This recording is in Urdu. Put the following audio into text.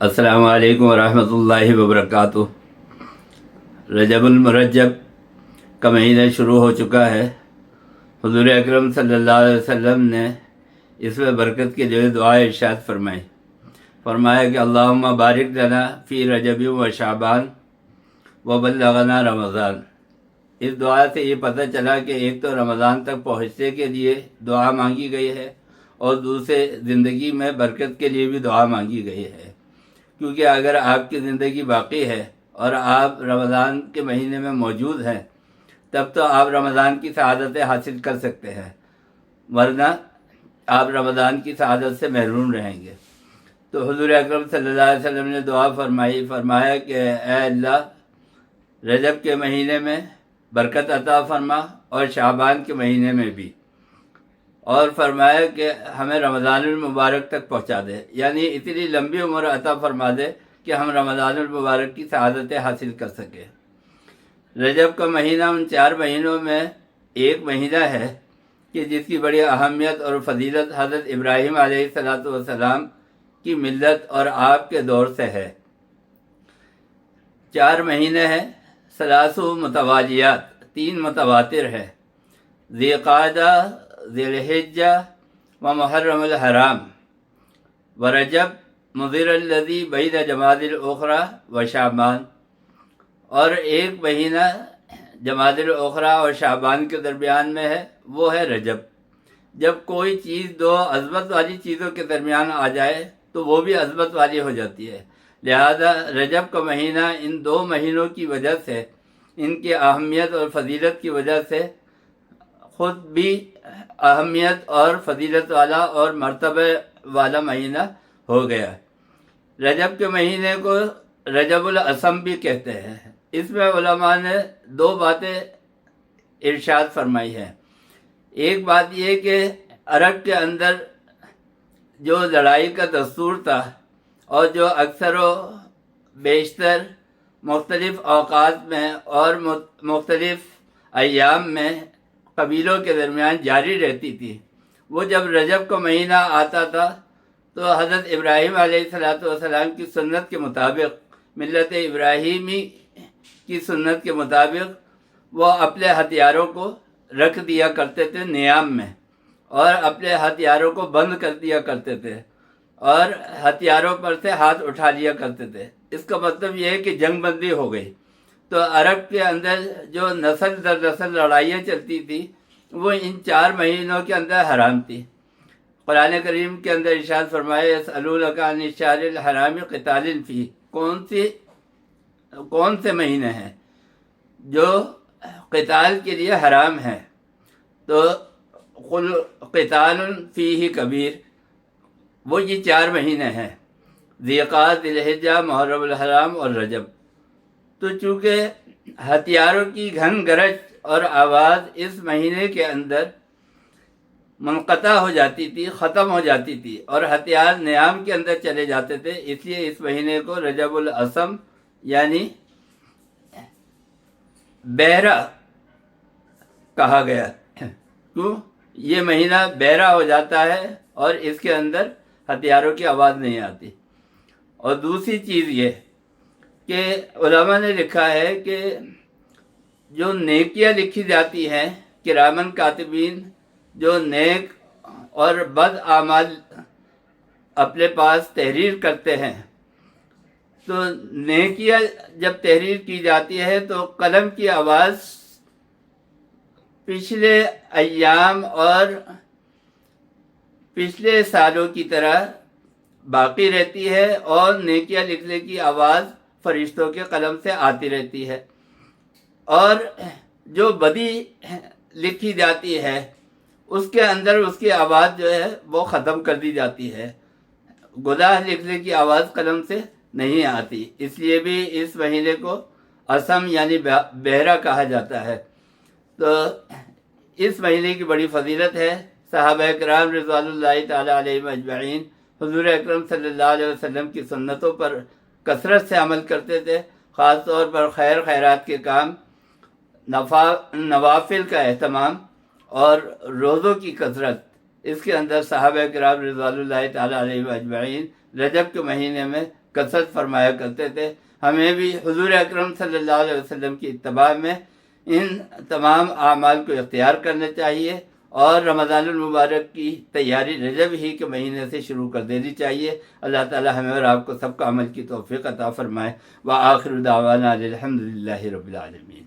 السلام علیکم ورحمۃ اللہ وبرکاتہ۔ رجب المرجب کا مہینہ شروع ہو چکا ہے۔ حضور اکرم صلی اللہ علیہ وسلم نے اس میں برکت کے لیے دعا ارشاد فرمایا کہ اللہم بارک لنا فی رجب و شعبان و بلغنا رمضان۔ اس دعا سے یہ پتہ چلا کہ ایک تو رمضان تک پہنچنے کے لیے دعا مانگی گئی ہے، اور دوسرے زندگی میں برکت کے لیے بھی دعا مانگی گئی ہے، کیونکہ اگر آپ کی زندگی باقی ہے اور آپ رمضان کے مہینے میں موجود ہیں تب تو آپ رمضان کی سعادتیں حاصل کر سکتے ہیں، ورنہ آپ رمضان کی سعادت سے محروم رہیں گے۔ تو حضور اکرم صلی اللہ علیہ وسلم نے دعا فرمایا کہ اے اللہ، رجب کے مہینے میں برکت عطا فرما اور شعبان کے مہینے میں بھی، اور فرمایا کہ ہمیں رمضان المبارک تک پہنچا دے، یعنی اتنی لمبی عمر عطا فرما دے کہ ہم رمضان المبارک کی سعادتیں حاصل کر سکیں۔ رجب کا مہینہ ان 4 مہینوں میں ایک مہینہ ہے کہ جس کی بڑی اہمیت اور فضیلت حضرت ابراہیم علیہ السلام کی ملت اور آپ کے دور سے ہے۔ 4 مہینے ہیں، 3 متوالیات، 3 متواتر ہے، ذی قعدہ، ذی الحجہ و محرم الحرام و رجب مضر الذی بین جمادی الاخری و شعبان، اور ایک مہینہ جمادی الاخری اور شعبان کے درمیان میں ہے، وہ ہے رجب۔ جب کوئی چیز 2 عظمت والی چیزوں کے درمیان آ جائے تو وہ بھی عظمت والی ہو جاتی ہے، لہذا رجب کا مہینہ ان 2 مہینوں کی وجہ سے، ان کی اہمیت اور فضیلت کی وجہ سے خود بھی اہمیت اور فضیلت والا اور مرتبہ والا مہینہ ہو گیا۔ رجب کے مہینے کو رجب الاصم بھی کہتے ہیں۔ اس میں علماء نے 2 باتیں ارشاد فرمائی ہیں۔ ایک بات یہ کہ عرب کے اندر جو لڑائی کا دستور تھا اور جو اکثر و بیشتر مختلف اوقات میں اور مختلف ایام میں قبیلوں کے درمیان جاری رہتی تھی، وہ جب رجب کا مہینہ آتا تھا تو حضرت ابراہیم علیہ السلام کی سنت کے مطابق، ملت ابراہیمی کی سنت کے مطابق، وہ اپنے ہتھیاروں کو رکھ دیا کرتے تھے نیام میں، اور اپنے ہتھیاروں کو بند کر دیا کرتے تھے، اور ہتھیاروں پر سے ہاتھ اٹھا لیا کرتے تھے۔ اس کا مطلب یہ ہے کہ جنگ بندی ہو گئی۔ تو عرب کے اندر جو نسل در نسل لڑائیاں چلتی تھی وہ ان 4 مہینوں کے اندر حرام تھی۔ قرآن کریم کے اندر ارشاد فرمایا یسألونک عن الشہر الحرام قتال فیہ، کون سے مہینے ہیں جو قتال کے لیے حرام ہیں؟ تو قل قتال فیہ کبیر، وہ یہ 4 مہینے ہیں، ذی قعدہ، ذی الحجہ، محرم الحرام اور رجب۔ تو چونکہ ہتھیاروں کی گھن گرج اور آواز اس مہینے کے اندر منقطع ہو جاتی تھی، ختم ہو جاتی تھی، اور ہتھیار نیام کے اندر چلے جاتے تھے، اس لیے اس مہینے کو رجب الاصم یعنی بحرہ کہا گیا۔ کیوں؟ یہ مہینہ بحرہ ہو جاتا ہے اور اس کے اندر ہتھیاروں کی آواز نہیں آتی۔ اور دوسری چیز یہ کہ علماء نے لکھا ہے کہ جو نیکیاں لکھی جاتی ہیں، کرامن کاتبین جو نیک اور بد اعمال اپنے پاس تحریر کرتے ہیں، تو نیکیاں جب تحریر کی جاتی ہے تو قلم کی آواز پچھلے ایام اور پچھلے سالوں کی طرح باقی رہتی ہے، اور نیکیاں لکھنے کی آواز فرشتوں کے قلم سے آتی رہتی ہے، اور جو بدی لکھی جاتی ہے اس کے اندر اس کی آواز جو ہے وہ ختم کر دی جاتی ہے، گناہ لکھنے کی آواز قلم سے نہیں آتی۔ اس لیے بھی اس مہینے کو اصم یعنی بحرہ کہا جاتا ہے۔ تو اس مہینے کی بڑی فضیلت ہے۔ صحابہ کرام رضوان اللہ تعالی علیہم اجمعین حضور اکرم صلی اللہ علیہ وسلم کی سنتوں پر کثرت سے عمل کرتے تھے، خاص طور پر خیرات کے کام، نوافل کا اہتمام اور روزوں کی کثرت، اس کے اندر صحابہ کرام رضوان اللہ تعالیٰ علیہ اجمعین رجب کے مہینے میں کثرت فرمایا کرتے تھے۔ ہمیں بھی حضور اکرم صلی اللہ علیہ وسلم کی اتباع میں ان تمام اعمال کو اختیار کرنا چاہیے، اور رمضان المبارک کی تیاری رجب ہی کے مہینے سے شروع کر دینی چاہیے۔ اللہ تعالی ہمیں اور آپ کو سب کا عمل کی توفیق عطا فرمائے۔ وآخر دعوانا الحمد للہ رب العالمین۔